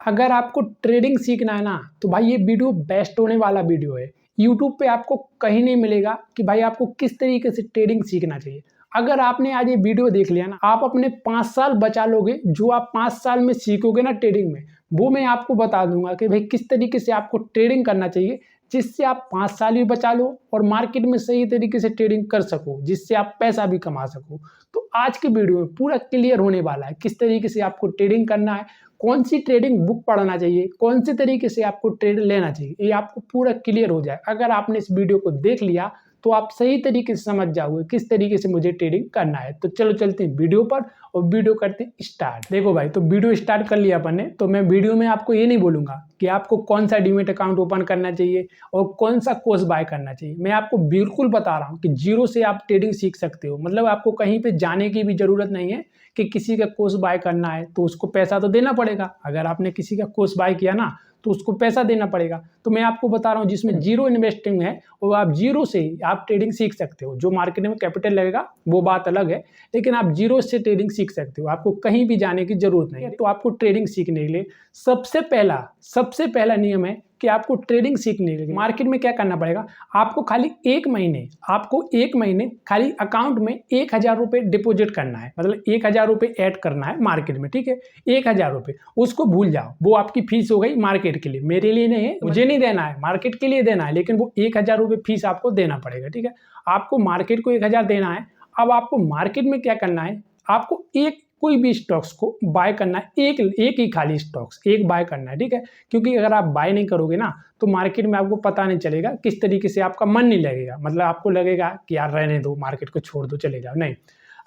अगर आपको ट्रेडिंग सीखना है ना तो भाई ये वीडियो बेस्ट होने वाला वीडियो है। यूट्यूब पे आपको कहीं नहीं मिलेगा कि भाई आपको किस तरीके से ट्रेडिंग सीखना चाहिए। अगर आपने आज ये वीडियो देख लिया ना, आप अपने 5 साल बचा लोगे। जो आप 5 साल में सीखोगे ना ट्रेडिंग में, वो मैं आपको बता दूंगा कि भाई किस तरीके से आपको ट्रेडिंग करना चाहिए, जिससे आप 5 साल भी बचा लो और मार्केट में सही तरीके से ट्रेडिंग कर सको, जिससे आप पैसा भी कमा सको। तो आज के वीडियो में पूरा क्लियर होने वाला है किस तरीके से आपको ट्रेडिंग करना है, कौन सी ट्रेडिंग बुक पढ़ना चाहिए, कौन से तरीके से आपको ट्रेड लेना चाहिए, ये आपको पूरा क्लियर हो जाए। अगर आपने इस वीडियो को देख लिया तो आप सही तरीके से समझ जाओगे किस तरीके से मुझे ट्रेडिंग करना है। तो चलो चलते हैं वीडियो पर और वीडियो करते हैं स्टार्ट। देखो भाई, तो वीडियो स्टार्ट कर लिया अपन ने। तो मैं वीडियो में आपको ये नहीं बोलूंगा कि आपको कौन सा डीमेट अकाउंट ओपन करना चाहिए और कौन सा कोर्स बाय करना चाहिए। मैं आपको बिल्कुल बता रहा हूँ कि जीरो से आप ट्रेडिंग सीख सकते हो। मतलब आपको कहीं पे जाने की भी जरूरत नहीं है कि किसी का कोर्स बाय करना है तो उसको पैसा तो देना पड़ेगा। अगर आपने किसी का कोर्स बाय किया ना तो उसको पैसा देना पड़ेगा। तो मैं आपको बता रहा हूँ जिसमें जीरो इन्वेस्टिंग है वो आप जीरो से आप ट्रेडिंग सीख सकते हो। जो मार्केट में कैपिटल लगेगा वो बात अलग है, लेकिन आप जीरो से ट्रेडिंग सीख सकते हो। आपको कहीं भी जाने की जरूरत नहीं है। तो आपको ट्रेडिंग सीखने के लिए सबसे पहला नियम है कि आपको ट्रेडिंग सीखने के लिए मार्केट में क्या करना पड़ेगा। आपको खाली एक महीने खाली अकाउंट में 1000 रुपये डिपोजिट करना है। मतलब 1000 रुपये ऐड करना है मार्केट में, ठीक है। 1000 रुपये, उसको भूल जाओ, वो आपकी फीस हो गई मार्केट के लिए। मेरे लिए नहीं है, मुझे नहीं देना है, मार्केट के लिए देना है, लेकिन वो 1000 रुपये फीस आपको देना पड़ेगा, ठीक है। आपको मार्केट को 1000 देना है। अब आपको मार्केट में क्या करना है, आपको कोई भी स्टॉक्स को बाय करना है। एक ही खाली स्टॉक्स एक बाय करना है, ठीक है। क्योंकि अगर आप बाय नहीं करोगे ना तो मार्केट में आपको पता नहीं चलेगा, किस तरीके से आपका मन नहीं लगेगा। मतलब आपको लगेगा कि यार रहने दो, मार्केट को छोड़ दो, चले जाओ। नहीं,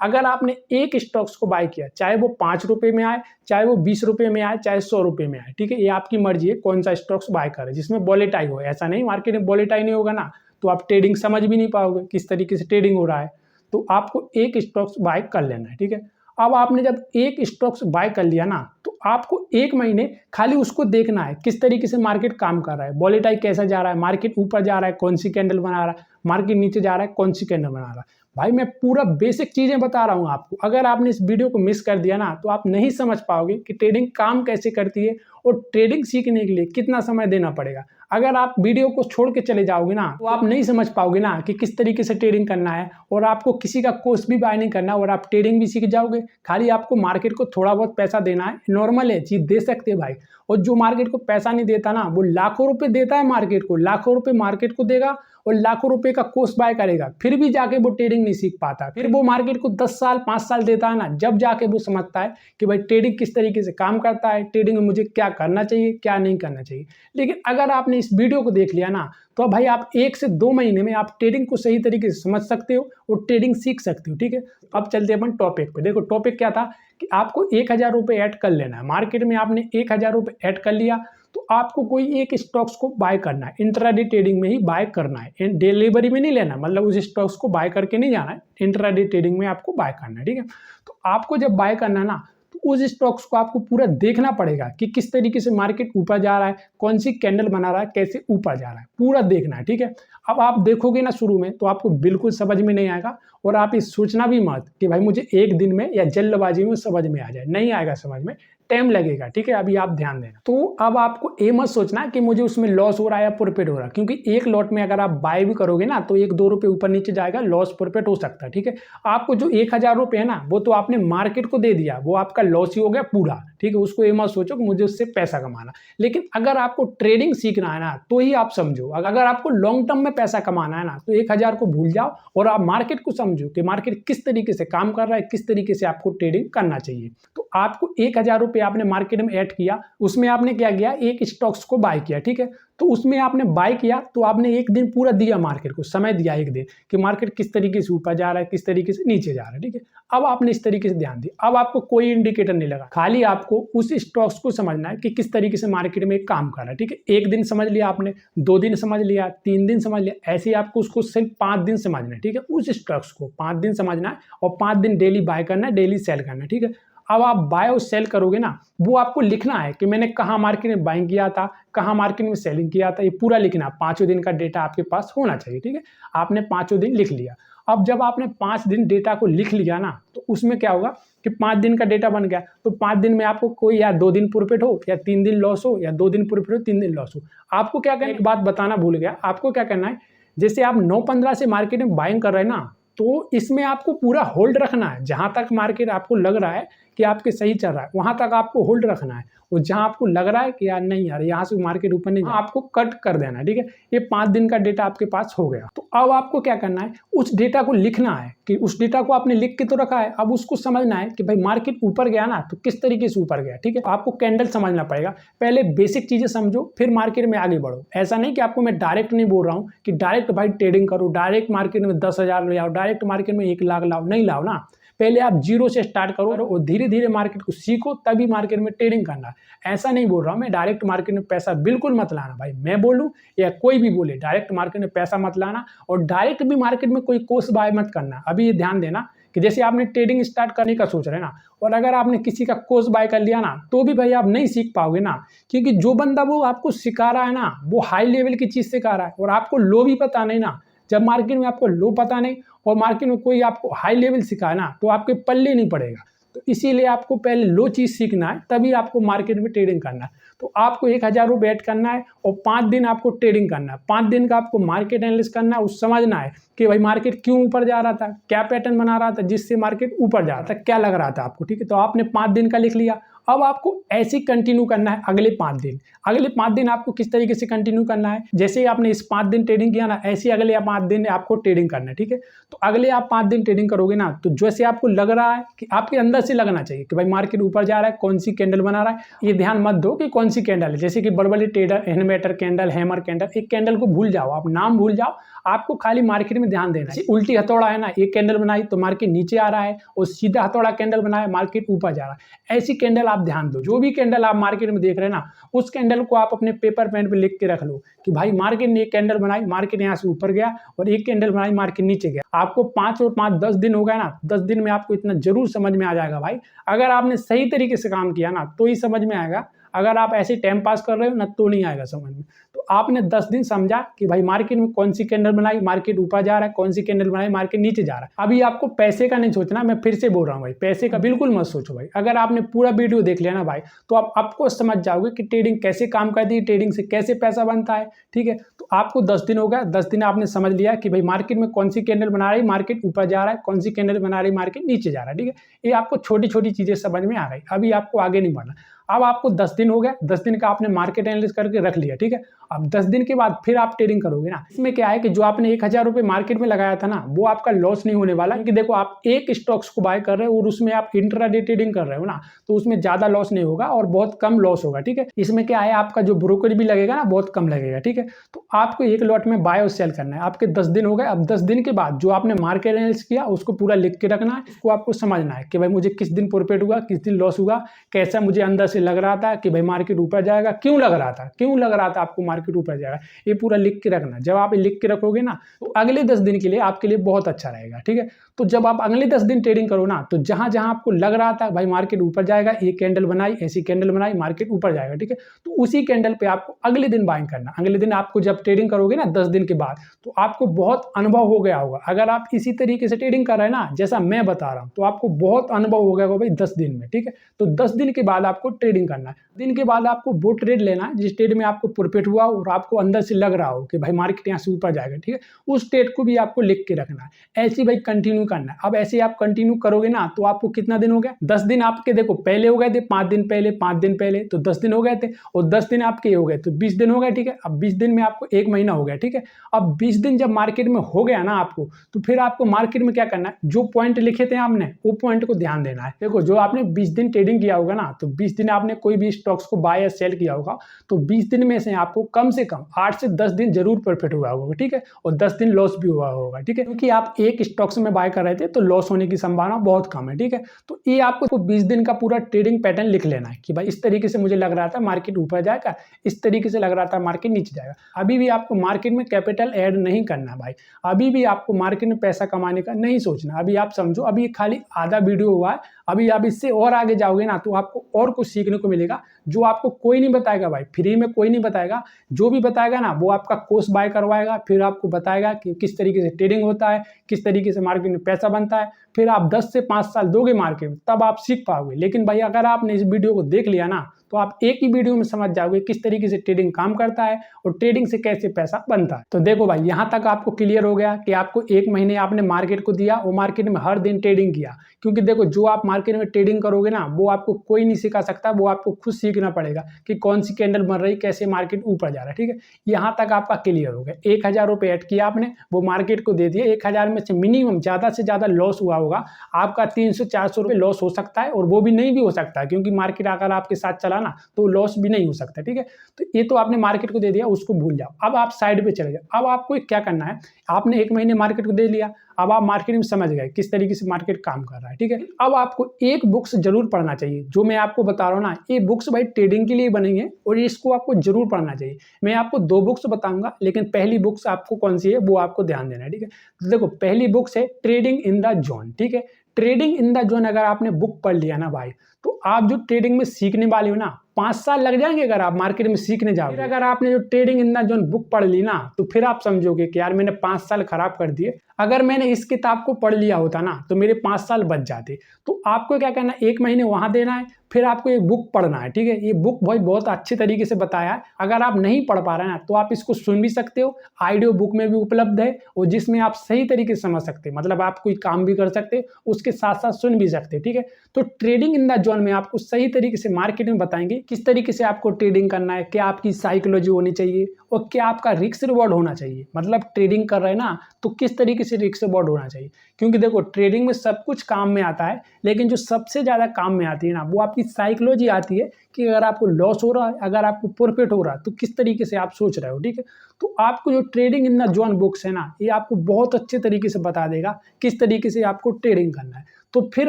अगर आपने एक स्टॉक्स को बाय किया, चाहे वो 5 रुपये में आए, चाहे वो 20 रुपये में आए, चाहे 100 रुपये में आए, ठीक है। ये आपकी मर्जी है कौन सा स्टॉक्स बाय करे जिसमें वोलेटाइल हो। ऐसा नहीं, मार्केट में वोलेटाइल नहीं होगा ना तो आप ट्रेडिंग समझ भी नहीं पाओगे किस तरीके से ट्रेडिंग हो रहा है। तो आपको एक स्टॉक्स बाय कर लेना है, ठीक है। अब आपने जब एक स्टॉक्स बाय कर लिया ना तो आपको एक महीने खाली उसको देखना है किस तरीके से मार्केट काम कर रहा है, वोलेटाइल कैसा जा रहा है, मार्केट ऊपर जा रहा है कौन सी कैंडल बना रहा है, मार्केट नीचे जा रहा है कौन सी कैंडल बना रहा है। भाई मैं पूरा बेसिक चीजें बता रहा हूँ आपको। अगर आपने इस वीडियो को मिस कर दिया ना तो आप नहीं समझ पाओगे कि ट्रेडिंग काम कैसे करती है और ट्रेडिंग सीखने के लिए कितना समय देना पड़ेगा। अगर आप वीडियो को छोड़ के चले जाओगे ना तो आप नहीं समझ पाओगे ना कि किस तरीके से ट्रेडिंग करना है। और आपको किसी का कोर्स भी बाय नहीं करना और आप ट्रेडिंग भी सीख जाओगे। खाली आपको मार्केट को थोड़ा बहुत पैसा देना है, नॉर्मल है, चीज दे सकते हैं भाई। और जो मार्केट को पैसा नहीं देता ना वो लाखों रुपए देता है मार्केट को, लाखों रुपए मार्केट को देगा और लाखों रुपए का कोर्स बाय करेगा, फिर भी जाके वो ट्रेडिंग नहीं सीख पाता। फिर वो मार्केट को 10 साल 5 साल देता है ना, जब जाके वो समझता है कि भाई ट्रेडिंग किस तरीके से काम करता है, ट्रेडिंग में मुझे क्या करना चाहिए क्या नहीं करना चाहिए। लेकिन अगर आपने इस वीडियो को देख लिया ना तो भाई आप 1 से 2 महीने में आप ट्रेडिंग को सही तरीके से समझ सकते हो और ट्रेडिंग सीख सकते हो, ठीक है। अब चलते हैं अपन टॉपिक पे। देखो टॉपिक क्या था कि आपको 1000 रुपये ऐड कर लेना है मार्केट में। आपने 1000 रुपये ऐड कर लिया तो आपको कोई एक स्टॉक्स को बाय करना है, इंट्राडे ट्रेडिंग में ही बाय करना है, डिलीवरी में नहीं लेना। मतलब उस स्टॉक्स को बाय करके नहीं जाना है, इंट्राडे ट्रेडिंग में आपको बाय करना है, ठीक है। तो आपको जब बाय करना है ना तो उस स्टॉक्स को आपको पूरा देखना पड़ेगा कि किस तरीके से मार्केट ऊपर जा रहा है, कौन सी कैंडल बना रहा है, कैसे ऊपर जा रहा है, पूरा देखना है, ठीक है। अब आप देखोगे ना शुरू में तो आपको बिल्कुल समझ में नहीं आएगा और आप ये सोचना भी मत कि भाई मुझे एक दिन में या जल्दबाजी में समझ में आ जाए, नहीं आएगा समझ में, टाइम लगेगा, ठीक है। अभी आप ध्यान देना। तो अब आपको ये मत सोचना कि मुझे उसमें लॉस हो रहा है या प्रॉफिट हो रहा है, क्योंकि एक लॉट में अगर आप बाय भी करोगे ना तो 1-2 रुपये ऊपर नीचे जाएगा, लॉस प्रॉफिट हो सकता है, ठीक है। आपको जो 1000 रुपये है ना वो तो आपने मार्केट को दे दिया, वो आपका लॉस ही हो गया पूरा, ठीक है। उसको ये मत सोचो कि मुझे उससे पैसा कमाना। लेकिन अगर आपको ट्रेडिंग सीखना है ना तो ही आप समझो। अगर आपको लॉन्ग टर्म में पैसा कमाना है ना तो 1000 को भूल जाओ और आप मार्केट को समझो कि मार्केट किस तरीके से काम कर रहा है, किस तरीके से आपको ट्रेडिंग करना चाहिए। तो आपको 1000 रुपये आपने मार्केट में ऐड किया, उसमें आपने क्या किया, एक स्टॉक्स को बाय किया, ठीक है। तो उसमें आपने बाय किया तो आपने एक दिन पूरा दिया मार्केट को, समय दिया एक दिन कि मार्केट किस तरीके से ऊपर जा रहा है, किस तरीके से नीचे जा रहा है, ठीक है। अब आपने इस तरीके से ध्यान दिया। अब आपको कोई इंडिकेटर नहीं लगा, खाली आपको उस स्टॉक्स को समझना है कि किस तरीके से मार्केट में काम कर रहा है, ठीक है। एक दिन समझ लिया आपने, 2 दिन समझ लिया, 3 दिन समझ लिया, ऐसे ही आपको उसको सिर्फ 5 दिन समझना है, ठीक है। उस स्टॉक्स को 5 दिन समझना है और 5 दिन डेली बाय करना है, डेली सेल करना है, ठीक है। अब आप बाय और सेल करोगे ना वो आपको लिखना है कि मैंने कहाँ मार्केट में बाइंग किया था, कहाँ मार्केट में सेलिंग किया था, ये पूरा लिखना। 5 दिन का डेटा आपके पास होना चाहिए, ठीक है। आपने 5 दिन लिख लिया। अब जब आपने 5 दिन डेटा को लिख लिया ना तो उसमें क्या होगा कि 5 दिन का डेटा बन गया, तो 5 दिन में आपको कोई या 2 दिन प्रॉफिट हो या 3 दिन लॉस हो या 2 दिन प्रॉफिट हो 3 दिन लॉस हो। आपको क्या करना है, एक बात बताना भूल गया, आपको क्या करना है, जैसे आप 9-15 से मार्केट में बाइंग कर रहे हैं ना, तो इसमें आपको पूरा होल्ड रखना है। जहाँ तक मार्केट आपको लग रहा है कि आपके सही चल रहा है, वहाँ तक आपको होल्ड रखना है। और जहाँ आपको लग रहा है कि यार नहीं यार यहाँ से मार्केट ऊपर नहीं, आपको कट कर देना है, ठीक है। ये 5 दिन का डेटा आपके पास हो गया। तो अब आपको क्या करना है, उस डेटा को लिखना है कि उस डेटा को आपने लिख के तो रखा है, अब उसको समझना है कि भाई मार्केट ऊपर गया ना तो किस तरीके से ऊपर गया, ठीक है। आपको कैंडल समझना पड़ेगा, पहले बेसिक चीजें समझो फिर मार्केट में आगे बढ़ो। ऐसा नहीं कि आपको मैं डायरेक्ट नहीं बोल रहा हूँ कि डायरेक्ट भाई ट्रेडिंग करो, डायरेक्ट मार्केट में 10,000 ले आओ, डायरेक्ट मार्केट में 1 लाख लाओ, नहीं लाओ ना। पहले आप जीरो से स्टार्ट करो और धीरे धीरे मार्केट को सीखो, तभी मार्केट में ट्रेडिंग करना। ऐसा नहीं बोल रहा हूँ मैं डायरेक्ट मार्केट में पैसा बिल्कुल मत लाना भाई, मैं बोलूँ या कोई भी बोले डायरेक्ट मार्केट में पैसा मत लाना, और डायरेक्ट भी मार्केट में कोई कोर्स बाय मत करना। अभी ये ध्यान देना कि जैसे आपने ट्रेडिंग स्टार्ट करने का सोच रहे हैं ना, और अगर आपने किसी का कोर्स बाय कर लिया ना, तो भी भाई आप नहीं सीख पाओगे ना, क्योंकि जो बंदा वो आपको सिखा रहा है ना, वो हाई लेवल की चीज़ सिखा रहा है और आपको लो भी पता नहीं ना। जब मार्केट में आपको लो पता नहीं और मार्केट में कोई आपको हाई लेवल सिखाए ना, तो आपके पल्ले नहीं पड़ेगा। तो इसीलिए आपको पहले लो चीज़ सीखना है, तभी आपको मार्केट में ट्रेडिंग करना है। तो आपको 1,000 रुपये ऐड करना है और 5 दिन आपको ट्रेडिंग करना है। 5 दिन का आपको मार्केट एनालिसिस करना है, उस समझना है कि भाई मार्केट क्यों ऊपर जा रहा था, क्या पैटर्न बना रहा था जिससे मार्केट ऊपर जा रहा था, क्या लग रहा था आपको, ठीक है। तो आपने 5 दिन का लिख लिया। अब आपको ऐसे कंटिन्यू करना है अगले 5 दिन। अगले 5 दिन आपको किस तरीके से कंटिन्यू करना है, जैसे ही आपने इस 5 दिन ट्रेडिंग किया ना, ऐसे अगले 5 दिन आपको ट्रेडिंग करना है, ठीक है। तो अगले आप 5 दिन ट्रेडिंग करोगे ना, तो जैसे आपको लग रहा है कि आपके अंदर से लगना चाहिए कि भाई मार्केट ऊपर जा रहा है, कौन सी कैंडल बना रहा है, ये ध्यान मत दो कि कौन सी कैंडल है। जैसे कि बड़े trader investor candle, hammer candle, एक कैंडल को भूल जाओ, आप नाम भूल जाओ, आपको खाली मार्केट में ध्यान देना है। उल्टी हथौड़ा है ना, एक कैंडल बनाई तो मार्केट नीचे आ रहा है, और सीधा हथौड़ा कैंडल बनाया मार्केट ऊपर जा रहा है। ऐसी कैंडल आप ध्यान दो। जो भी कैंडल आप मार्केट में देख रहे हैं ना, उस कैंडल को आप अपने पेपर पेन पे लिख के रख लो कि भाई मार्केट ने एक कैंडल बनाई, मार्केट यहाँ से ऊपर गया, और एक कैंडल बनाई मार्केट नीचे गया। आपको 5 और 5 10 दिन हो गया ना, 10 दिन में आपको इतना जरूर समझ में आ जाएगा भाई। अगर आपने सही तरीके से काम किया ना, तो ही समझ में आएगा। अगर आप ऐसे टाइम पास कर रहे हो ना, तो नहीं आएगा समझ में। तो आपने 10 दिन समझा कि भाई मार्केट में कौन सी कैंडल बनाई, मार्केट ऊपर जा रहा है, कौन सी कैंडल बनाई, मार्केट नीचे जा रहा है। अभी आपको पैसे का नहीं सोचना, मैं फिर से बोल रहा हूँ भाई, पैसे का बिल्कुल मत सोचो भाई। अगर आपने पूरा वीडियो देख लिया ना भाई, तो आप आपको समझ जाओगे कि ट्रेडिंग कैसे काम करती है, ट्रेडिंग से कैसे पैसा बनता है, ठीक है। तो आपको 10 दिन हो गया, 10 दिन आपने समझ लिया कि भाई मार्केट में कौन सी कैंडल बना रही, मार्केट ऊपर जा रहा है, कौन सी कैंडल बना रही, मार्केट नीचे जा रहा है, ठीक है। ये आपको छोटी छोटी चीजें समझ में आ गई। अभी आपको आगे नहीं बढ़ना। अब आपको 10 दिन हो गया, 10 दिन का आपने मार्केट एनालिसिस करके रख लिया, ठीक है। अब 10 दिन के बाद फिर आप ट्रेडिंग करोगे ना, इसमें क्या है कि जो आपने 1,000 रुपये मार्केट में लगाया था ना, वो आपका लॉस नहीं होने वाला। क्योंकि देखो आप एक स्टॉक्स को बाय कर रहे हो और उसमें आप इंट्राडे ट्रेडिंग कर रहे हो ना, तो उसमें ज्यादा लॉस नहीं होगा और बहुत कम लॉस होगा, ठीक है। इसमें क्या है, आपका जो ब्रोकर भी लगेगा ना, बहुत कम लगेगा, ठीक है। तो आपको एक लॉट में बाय और सेल करना है। आपके 10 दिन हो गए। अब 10 दिन के बाद जो आपने मार्केट एनालिसिस किया उसको पूरा लिख के रखना है। उसको आपको समझना है कि भाई मुझे किस दिन प्रॉफिट हुआ, किस दिन लॉस हुआ, कैसा मुझे अंदर से लग रहा था कि भाई मार्केट ऊपर जाएगा, क्यों लग रहा था, क्यों लग रहा था आपको मार्केट ऊपर जाएगा, ये पूरा लिख के रखना। जब आप लिख के रखोगे ना, तो अगले 10 दिन के लिए आपके लिए बहुत अच्छा रहेगा, ठीक है। तो जब आप अगले 10 दिन ट्रेडिंग करो ना, तो जहां जहां आपको लग रहा था भाई मार्केट ऊपर जाएगा, एक कैंडल बनाई, ऐसी कैंडल बनाई, मार्केट ऊपर जाएगा, ठीक है। तो उसी कैंडल पे आपको अगले दिन बाइंग करना। अगले दिन आपको जब ट्रेडिंग करोगे ना 10 दिन के बाद, तो आपको बहुत अनुभव हो गया होगा। अगर आप इसी तरीके से ट्रेडिंग कर रहे हैं ना, जैसा मैं बता रहा हूं, तो आपको बहुत अनुभव हो गया होगा भाई 10 दिन में, ठीक है। तो 10 दिन के बाद आपको ट्रेडिंग करना है। दिन के बाद आपको वो ट्रेड लेना है जिस ट्रेड में आपको प्रॉफिट हुआ और आपको अंदर से लग रहा हो कि भाई मार्केट यहाँ से ऊपर जाएगा, ठीक है। उस ट्रेड को भी आपको लिख के रखना है। ऐसे भाई कंटिन्यू करना है। अब ऐसे आप कंटिन्यू करोगे ना, तो आपको कितना दिन हो गया, 10 दिन आपके देखो पहले हो गए थे, 5 दिन पहले, 5 दिन पहले, तो 10 दिन हो गए थे, और 10 दिन आपके हो गए तो 20 दिन हो गए, ठीक है। अब 20 दिन में आपको 1 महीना हो गया, ठीक है। अब 20 दिन जब मार्केट में हो गया ना आपको, तो फिर आपको मार्केट में क्या करना है, जो पॉइंट लिखे थे आपने, वो पॉइंट को ध्यान देना है। देखो जो आपने 20 दिन ट्रेडिंग किया होगा ना, तो 20 दिन आपने कोई भी स्टॉक्स को बाय या सेल किया होगा, तो 20 दिन में से आपको कम से कम 8 से 10 दिन जरूर प्रॉफिट हुआ होगा, ठीक है, और 10 दिन लॉस भी हुआ होगा, ठीक है। क्योंकि आप एक स्टॉक्स में बाय कर रहे थे, तो लॉस होने की संभावना बहुत कम है, ठीक है। तो ये आपको 20 दिन का पूरा ट्रेडिंग पैटर्न लिख लेना है कि भाई इस तरीके से मुझे लग रहा था मार्केट ऊपर जाएगा, इस तरीके से लग रहा था मार्केट नीचे जाएगा। अभी भी आपको मार्केट में कैपिटल ऐड नहीं करना भाई, अभी भी आपको मार्केट में पैसा कमाने का नहीं सोचना। अभी आप समझो, अभी खाली आधा वीडियो हुआ है, अभी आप इससे और आगे जाओगे ना, तो आपको और कुछ सीखने को मिलेगा जो आपको कोई नहीं बताएगा भाई, फ्री में कोई नहीं बताएगा। जो भी बताएगा ना वो आपका कोर्स बाय करवाएगा, फिर आपको बताएगा कि किस तरीके से ट्रेडिंग होता है, किस तरीके से मार्केट में पैसा बनता है। फिर आप 10 से 5 साल दोगे मार्केट में, तब आप सीख पाओगे। लेकिन भाई अगर आपने इस वीडियो को देख लिया ना, तो आप एक ही वीडियो में समझ जाओगे किस तरीके से ट्रेडिंग काम करता है और ट्रेडिंग से कैसे पैसा बनता है। तो देखो भाई, यहाँ तक आपको क्लियर हो गया कि आपको 1 महीने आपने मार्केट को दिया और मार्केट में हर दिन ट्रेडिंग किया। क्योंकि देखो, जो आप मार्केट में ट्रेडिंग करोगे ना, वो आपको कोई नहीं सिखा सकता, वो आपको खुद सीखना पड़ेगा कि कौन सी कैंडल बन रही, कैसे मार्केट ऊपर जा रहा है। ठीक है, यहाँ तक आपका क्लियर हो गया। 1000 रुपये ऐड किया आपने, वो मार्केट को दे दिए। 1000 में से मिनिमम ज़्यादा से ज़्यादा लॉस हुआ होगा आपका 300-400 रुपये लॉस हो सकता है, और वो भी नहीं भी हो सकता है, क्योंकि मार्केट अगर आपके साथ चला ना तो लॉस भी नहीं हो सकता। ठीक है, तो ये तो आपने मार्केट को दे दिया, उसको भूल जाओ। अब आप साइड पे चले जाओ। अब आपको क्या करना है, आपने 1 महीने मार्केट को दे लिया, अब आप मार्केट में समझ गए किस तरीके से मार्केट काम कर रहा है। ठीक है, अब आपको एक बुक्स जरूर पढ़ना चाहिए। जो मैं आपको बता रहा हूँ ना, ये बुक्स भाई ट्रेडिंग के लिए बनी है और इसको आपको जरूर पढ़ना चाहिए। मैं आपको 2 बुक्स बताऊंगा, लेकिन पहली बुक्स आपको कौन सी है वो आपको ध्यान देना है। ठीक है, तो देखो, पहली बुक्स है ट्रेडिंग इन द जोन। ठीक है, ट्रेडिंग इन द जोन अगर आपने बुक पढ़ लिया ना भाई, तो आप जो ट्रेडिंग में सीखने वाले हो ना, 5 साल लग जाएंगे अगर आप मार्केट में सीखने जाओगे। अगर आपने जो trading in the zone book पढ़ ली ना, तो फिर आप समझोगे कि यार मैंने 5 साल खराब कर दिए। अगर मैंने इस किताब को पढ़ लिया होता ना, तो मेरे 5 साल बच जाते। तो आपको क्या करना है, 1 महीने वहां देना है, फिर आपको एक बुक पढ़ना है। ठीक है, ये बुक भाई बहुत अच्छे तरीके से बताया है। अगर आप नहीं पढ़ पा रहे हैं ना, तो आप इसको सुन भी सकते हो, ऑडियो बुक में भी उपलब्ध है, और जिसमें आप सही तरीके से समझ सकते हैं। मतलब आप कोई काम भी कर सकते हैं, उसके साथ साथ सुन भी सकते हैं। ठीक है, तो ट्रेडिंग इन द जोन में आपको सही तरीके से मार्केट में बताएंगे किस तरीके से आपको ट्रेडिंग करना है, क्या आपकी साइकोलॉजी होनी चाहिए और क्या आपका रिस्क रिवॉर्ड होना चाहिए। मतलब ट्रेडिंग कर रहे हैं ना, तो किस तरीके से रिस्क रिवॉर्ड होना चाहिए। क्योंकि देखो, ट्रेडिंग में सब कुछ काम में आता है, लेकिन जो सबसे ज़्यादा काम में आती है ना, वो आपकी साइकोलॉजी आती है कि अगर आपको लॉस हो रहा है, अगर आपको प्रॉफिट हो रहा है, तो किस तरीके से आप सोच रहे हो। ठीक है, तो आपको जो trading in the zone books है ना, ये आपको बहुत अच्छे तरीके से बता देगा किस तरीके से आपको ट्रेडिंग करना है। तो फिर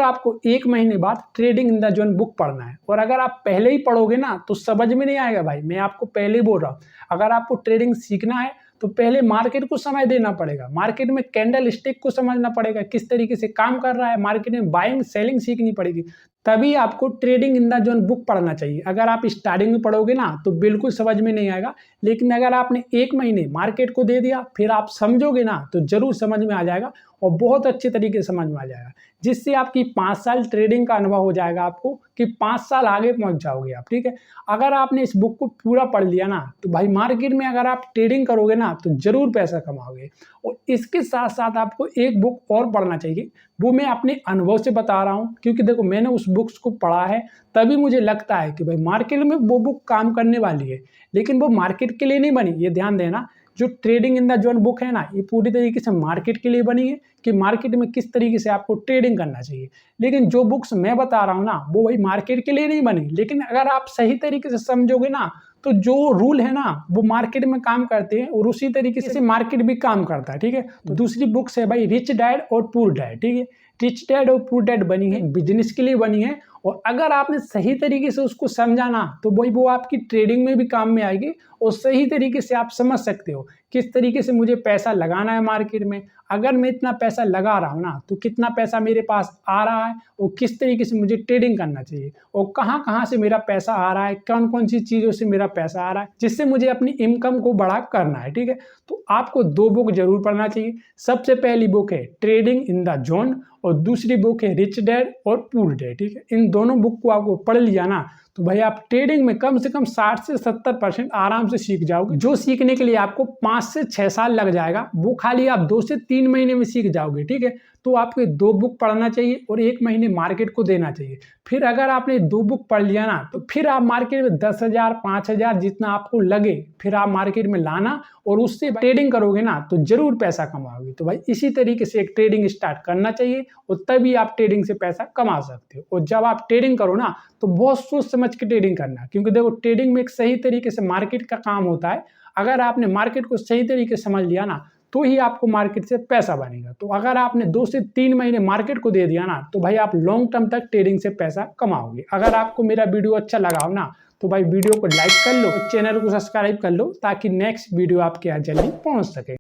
आपको 1 महीने बाद trading in the zone book पढ़ना है। और अगर आप पहले ही पढ़ोगे ना, तो समझ में नहीं आएगा भाई। मैं आपको पहले ही बोल रहा हूँ, अगर आपको ट्रेडिंग सीखना है तो पहले मार्केट को समय देना पड़ेगा। मार्केट में कैंडल स्टिक को समझना पड़ेगा, किस तरीके से काम कर रहा है। मार्केट में बाइंग सेलिंग सीखनी पड़ेगी, तभी आपको trading in the zone book पढ़ना चाहिए। अगर आप स्टार्टिंग में पढ़ोगे ना, तो बिल्कुल समझ में नहीं आएगा। लेकिन अगर आपने 1 महीने मार्केट को दे दिया, फिर आप समझोगे ना, तो जरूर समझ में आ जाएगा, और बहुत अच्छे तरीके से समझ में आ जाएगा, जिससे आपकी 5 साल ट्रेडिंग का अनुभव हो जाएगा आपको, कि 5 साल आगे पहुंच जाओगे आप। ठीक है, अगर आपने इस बुक को पूरा पढ़ लिया ना, तो भाई मार्केट में अगर आप ट्रेडिंग करोगे ना, तो जरूर पैसा कमाओगे। और इसके साथ साथ आपको एक बुक और पढ़ना चाहिए, वो मैं अपने अनुभव से बता रहा हूँ, क्योंकि देखो, मैंने उस बुक्स को पढ़ा है, तभी मुझे लगता है कि भाई मार्केट में वो बुक काम करने वाली है। लेकिन वो मार्केट के लिए नहीं बनी, ये ध्यान देना। जो trading in the zone book है ना, ये पूरी तरीके से मार्केट के लिए बनी है, कि मार्केट में किस तरीके से आपको ट्रेडिंग करना चाहिए। लेकिन जो बुक्स मैं बता रहा हूँ ना, वो भाई मार्केट के लिए नहीं बनी। लेकिन अगर आप सही तरीके से समझोगे ना, तो जो रूल है ना, वो मार्केट में काम करते हैं, और उसी तरीके से मार्केट भी काम करता है। ठीक है, तो दूसरी बुक्स है भाई रिच डैड और पुअर डैड। ठीक है, रिच डैड और पुअर डैड बनी है, बिजनेस के लिए बनी है, और अगर आपने सही तरीके से उसको समझा ना, तो भाई वो आपकी ट्रेडिंग में भी काम में आएगी, और सही तरीके से आप समझ सकते हो किस तरीके से मुझे पैसा लगाना है मार्केट में। अगर मैं इतना पैसा लगा रहा हूँ ना, तो कितना पैसा मेरे पास आ रहा है, और किस तरीके से मुझे ट्रेडिंग करना चाहिए, और कहाँ कहाँ से मेरा पैसा आ रहा है, कौन कौन सी चीज़ों से मेरा पैसा आ रहा है, जिससे मुझे अपनी इनकम को बड़ा करना है। ठीक है, तो आपको 2 बुक जरूर पढ़ना चाहिए। सबसे पहली बुक है ट्रेडिंग इन द जोन, और दूसरी बुक है रिच डैड और पुअर डैड। ठीक है, इन दोनों बुक को आपको पढ़ लिया ना, तो भाई आप ट्रेडिंग में कम से कम 60 से 70% आराम से सीख जाओगे। जो सीखने के लिए आपको 5 से 6 साल लग जाएगा, वो खाली आप 2 से 3 महीने में सीख जाओगे। ठीक है, तो आपको 2 बुक पढ़ना चाहिए और 1 महीने मार्केट को देना चाहिए। फिर अगर आपने 2 बुक पढ़ लिया ना, तो फिर आप मार्केट में 10,000 5,000 जितना आपको लगे, फिर आप मार्केट में लाना, और उससे ट्रेडिंग करोगे ना, तो जरूर पैसा कमाओगे। तो भाई इसी तरीके से एक ट्रेडिंग स्टार्ट करना चाहिए, और तभी आप ट्रेडिंग से पैसा कमा सकते हो। और जब आप ट्रेडिंग करो ना, तो बहुत सोच समझ के ट्रेडिंग करना, क्योंकि देखो, ट्रेडिंग में एक सही तरीके से मार्केट का काम होता है। अगर आपने मार्केट को सही तरीके से समझ लिया ना, तो ही आपको मार्केट से पैसा बनेगा। तो अगर आपने 2 से 3 महीने मार्केट को दे दिया ना, तो भाई आप लॉन्ग टर्म तक ट्रेडिंग से पैसा कमाओगे। अगर आपको मेरा वीडियो अच्छा लगा हो ना, तो भाई वीडियो को लाइक कर लो, चैनल को सब्सक्राइब कर लो, ताकि नेक्स्ट वीडियो आपके यहाँ जल्दी पहुँच सके।